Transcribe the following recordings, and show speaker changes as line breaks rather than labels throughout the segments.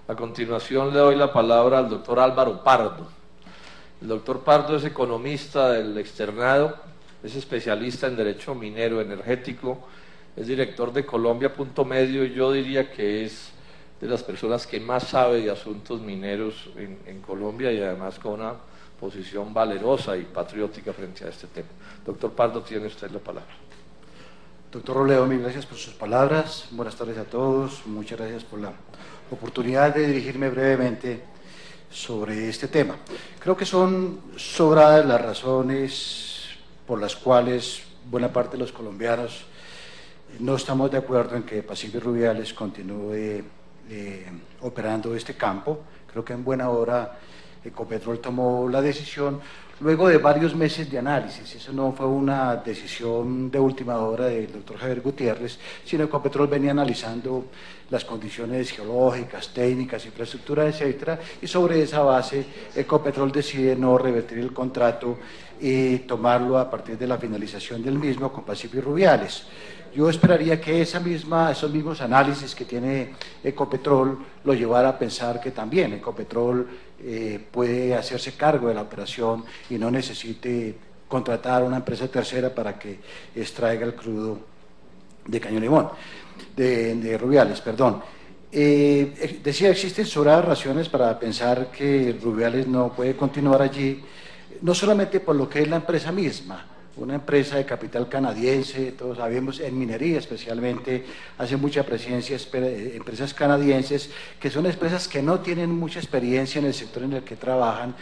A continuación le doy la palabra al doctor Álvaro Pardo. El doctor Pardo es economista del externado, es especialista en derecho minero energético, es director de Colombia.medio y yo diría que es de las personas que más sabe de asuntos mineros en Colombia y además con una posición valerosa y patriótica frente a este tema. Doctor Pardo, tiene usted la palabra.
Doctor Robledo, mil gracias por sus palabras, buenas tardes a todos, muchas gracias por la oportunidad de dirigirme brevemente sobre este tema. Creo que son sobradas las razones por las cuales buena parte de los colombianos no estamos de acuerdo en que Pacífico y Rubiales continúe operando este campo. Creo que en buena hora Ecopetrol tomó la decisión luego de varios meses de análisis. Eso no fue una decisión de última hora del doctor Javier Gutiérrez, sino Ecopetrol venía analizando las condiciones geológicas, técnicas, infraestructura, etcétera, y sobre esa base Ecopetrol decide no revertir el contrato y tomarlo a partir de la finalización del mismo con Pacífico y Rubiales. Yo esperaría que esos mismos análisis que tiene Ecopetrol lo llevara a pensar que también Ecopetrol puede hacerse cargo de la operación y no necesite contratar a una empresa tercera para que extraiga el crudo de Caño Limón, de Rubiales, perdón. Decía, existen sobradas razones para pensar que Rubiales no puede continuar allí, no solamente por lo que es la empresa misma. Una empresa de capital canadiense, todos sabemos, en minería especialmente, hace mucha presencia empresas canadienses, que son empresas que no tienen mucha experiencia en el sector en el que trabajan,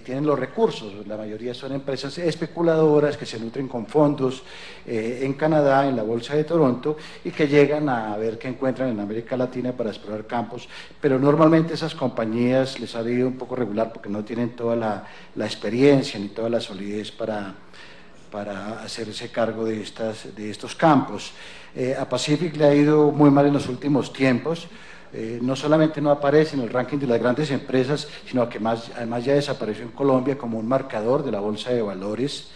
tienen los recursos, la mayoría son empresas especuladoras que se nutren con fondos en Canadá, en la Bolsa de Toronto, y que llegan a ver qué encuentran en América Latina para explorar campos, pero normalmente esas compañías les ha ido un poco regular porque no tienen toda la experiencia ni toda la solidez para hacerse cargo de estos campos. A Pacific le ha ido muy mal en los últimos tiempos, no solamente no aparece en el ranking de las grandes empresas, sino que además ya desapareció en Colombia como un marcador de la Bolsa de Valores.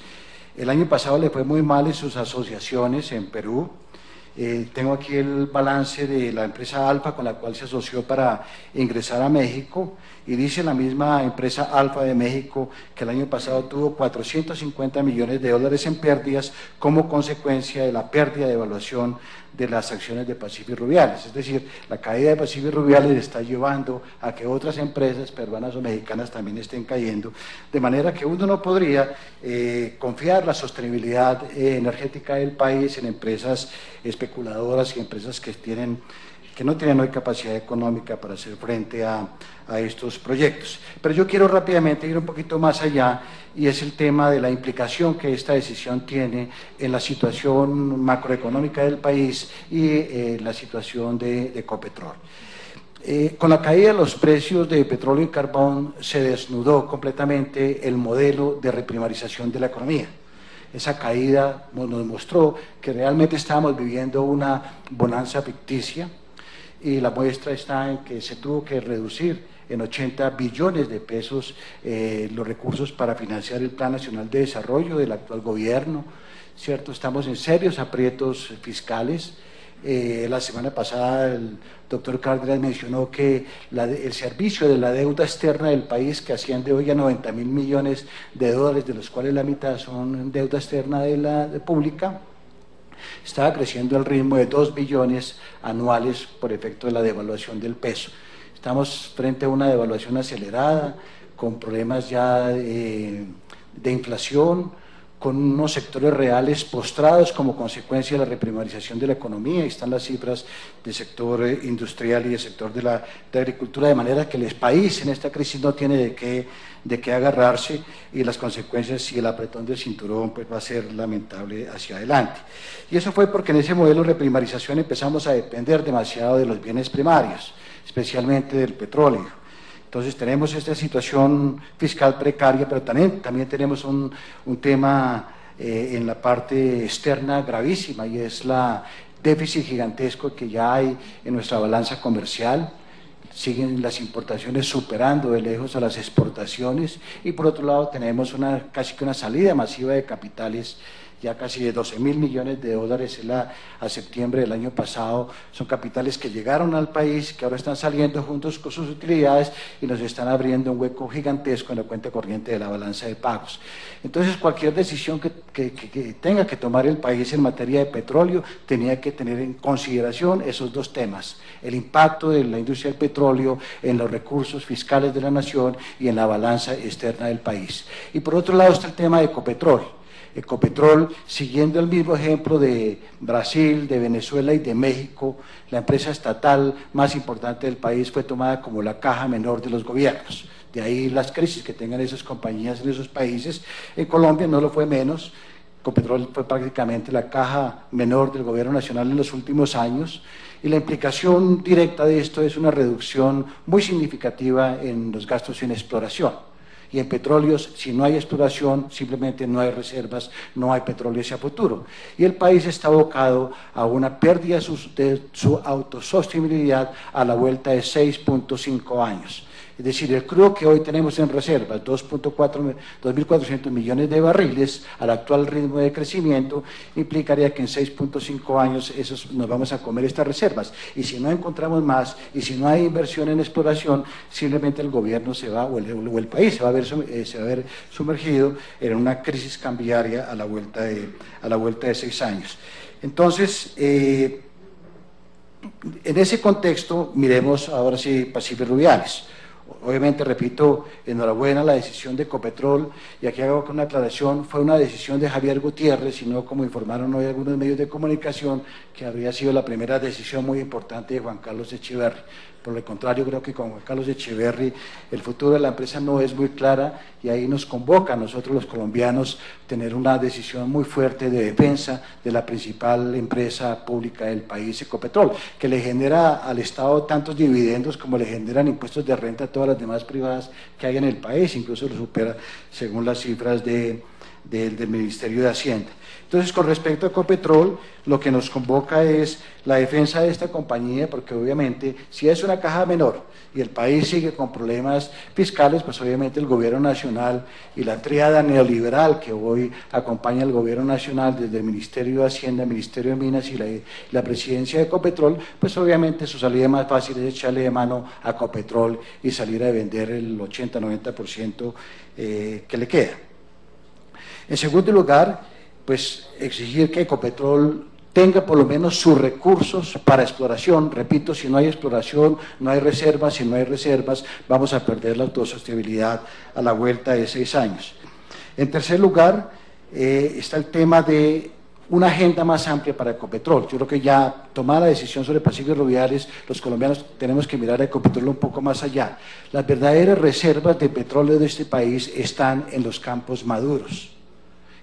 El año pasado le fue muy mal en sus asociaciones en Perú. Tengo aquí el balance de la empresa Alfa con la cual se asoció para ingresar a México y dice la misma empresa Alfa de México que el año pasado tuvo 450 millones de dólares en pérdidas como consecuencia de la pérdida de evaluación de las acciones de Pacífico y Rubiales. Es decir, la caída de Pacífico y Rubiales está llevando a que otras empresas peruanas o mexicanas también estén cayendo, de manera que uno no podría confiar la sostenibilidad energética del país en empresas especuladoras y empresas que no tienen hoy capacidad económica para hacer frente a estos proyectos. Pero yo quiero rápidamente ir un poquito más allá y es el tema de la implicación que esta decisión tiene en la situación macroeconómica del país y la situación de Ecopetrol. Con la caída de los precios de petróleo y carbón se desnudó completamente el modelo de reprimarización de la economía. Esa caída nos mostró que realmente estábamos viviendo una bonanza ficticia y la muestra está en que se tuvo que reducir en 80 billones de pesos los recursos para financiar el Plan Nacional de Desarrollo del actual gobierno, ¿cierto? Estamos en serios aprietos fiscales. La semana pasada el doctor Cárdenas mencionó que el servicio de la deuda externa del país, que asciende hoy a 90.000 millones de dólares, de los cuales la mitad son deuda externa de la pública, estaba creciendo al ritmo de 2 billones anuales por efecto de la devaluación del peso. Estamos frente a una devaluación acelerada, con problemas ya de inflación, con unos sectores reales postrados como consecuencia de la reprimarización de la economía. Ahí están las cifras del sector industrial y del sector de la agricultura, de manera que el país en esta crisis no tiene de qué agarrarse y las consecuencias y el apretón del cinturón pues va a ser lamentable hacia adelante. Y eso fue porque en ese modelo de reprimarización empezamos a depender demasiado de los bienes primarios, especialmente del petróleo. Entonces tenemos esta situación fiscal precaria, pero también tenemos un tema en la parte externa gravísima y es la déficit gigantesco que ya hay en nuestra balanza comercial. Siguen las importaciones superando de lejos a las exportaciones y por otro lado tenemos casi que una salida masiva de capitales ya casi de 12.000 millones de dólares a septiembre del año pasado. Son capitales que llegaron al país, que ahora están saliendo juntos con sus utilidades y nos están abriendo un hueco gigantesco en la cuenta corriente de la balanza de pagos. Entonces, cualquier decisión que tenga que tomar el país en materia de petróleo tenía que tener en consideración esos dos temas: el impacto de la industria del petróleo en los recursos fiscales de la nación y en la balanza externa del país. Y por otro lado está el tema de Ecopetrol. Ecopetrol, siguiendo el mismo ejemplo de Brasil, de Venezuela y de México, la empresa estatal más importante del país fue tomada como la caja menor de los gobiernos. De ahí las crisis que tengan esas compañías en esos países. En Colombia no lo fue menos. Ecopetrol fue prácticamente la caja menor del gobierno nacional en los últimos años, y la implicación directa de esto es una reducción muy significativa en los gastos en exploración. Y en petróleos, si no hay exploración, simplemente no hay reservas, no hay petróleo hacia futuro. Y el país está abocado a una pérdida de su autosostenibilidad a la vuelta de 6.5 años. Es decir, el crudo que hoy tenemos en reservas, 2.400 millones de barriles, al actual ritmo de crecimiento, implicaría que en 6.5 años nos vamos a comer estas reservas. Y si no encontramos más, y si no hay inversión en exploración, simplemente el gobierno se va, o el país se va a ver sumergido en una crisis cambiaria a la vuelta de 6 años. Entonces, en ese contexto, miremos ahora sí Pacífico Rubiales. Obviamente, repito, enhorabuena la decisión de Ecopetrol, y aquí hago una aclaración: fue una decisión de Javier Gutiérrez, y no, como informaron hoy algunos medios de comunicación, que habría sido la primera decisión muy importante de Juan Carlos Echeverry. Por el contrario, creo que con Juan Carlos Echeverry el futuro de la empresa no es muy clara, y ahí nos convoca a nosotros los colombianos tener una decisión muy fuerte de defensa de la principal empresa pública del país, Ecopetrol, que le genera al Estado tantos dividendos como le generan impuestos de renta a todas las demás privadas que hay en el país, incluso lo supera según las cifras del Ministerio de Hacienda. Entonces, con respecto a Ecopetrol, lo que nos convoca es la defensa de esta compañía, porque obviamente, si es una caja menor y el país sigue con problemas fiscales, pues obviamente el gobierno nacional y la tríada neoliberal que hoy acompaña al gobierno nacional desde el Ministerio de Hacienda, el Ministerio de Minas y la presidencia de Ecopetrol, pues obviamente su salida más fácil es echarle de mano a Ecopetrol y salir a vender el 80-90% que le queda. En segundo lugar, pues exigir que Ecopetrol tenga por lo menos sus recursos para exploración. Repito, si no hay exploración, no hay reservas; si no hay reservas, vamos a perder la autosostenibilidad a la vuelta de 6 años. En tercer lugar, está el tema de una agenda más amplia para Ecopetrol. Yo creo que ya tomada la decisión sobre Pacífico Rubiales, los colombianos tenemos que mirar a Ecopetrol un poco más allá. Las verdaderas reservas de petróleo de este país están en los campos maduros.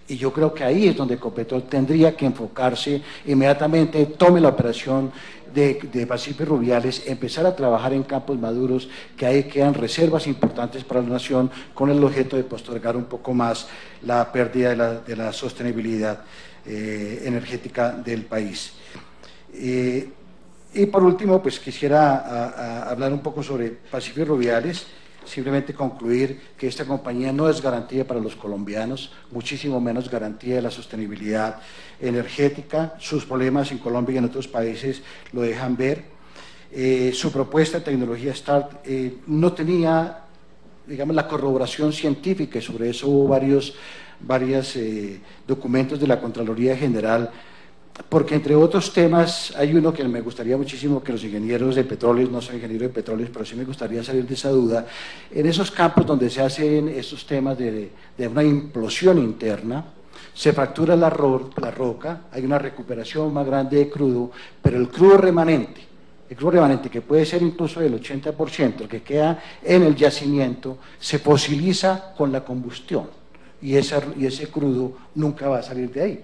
Y yo creo que ahí es donde Ecopetrol tendría que enfocarse inmediatamente, tome la operación de Pacífico Rubiales, empezar a trabajar en campos maduros, que ahí quedan reservas importantes para la nación, con el objeto de postergar un poco más la pérdida de la sostenibilidad energética del país. Y por último, pues quisiera hablar un poco sobre Pacífico Rubiales. Simplemente concluir que esta compañía no es garantía para los colombianos, muchísimo menos garantía de la sostenibilidad energética. Sus problemas en Colombia y en otros países lo dejan ver. Su propuesta de tecnología START no tenía, digamos, la corroboración científica, y sobre eso hubo varios documentos de la Contraloría General, porque entre otros temas hay uno que me gustaría muchísimo que los ingenieros de petróleo, no soy ingeniero de petróleo, pero sí me gustaría salir de esa duda. En esos campos donde se hacen estos temas de una implosión interna, se fractura la roca, hay una recuperación más grande de crudo, pero el crudo remanente, que puede ser incluso del 80%, el que queda en el yacimiento, se fosiliza con la combustión, y ese crudo nunca va a salir de ahí.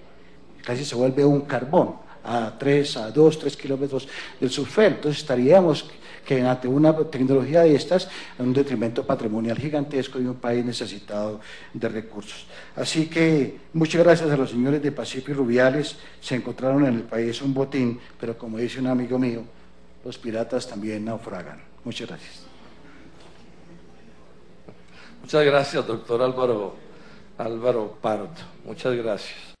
Casi se vuelve un carbón a 2, 3 kilómetros del subsuelo. Entonces estaríamos que ante una tecnología de estas, en un detrimento patrimonial gigantesco y un país necesitado de recursos. Así que muchas gracias a los señores de Pacífico Rubiales. Se encontraron en el país un botín, pero como dice un amigo mío, los piratas también naufragan. Muchas gracias.
Muchas gracias, doctor Álvaro Pardo. Muchas gracias.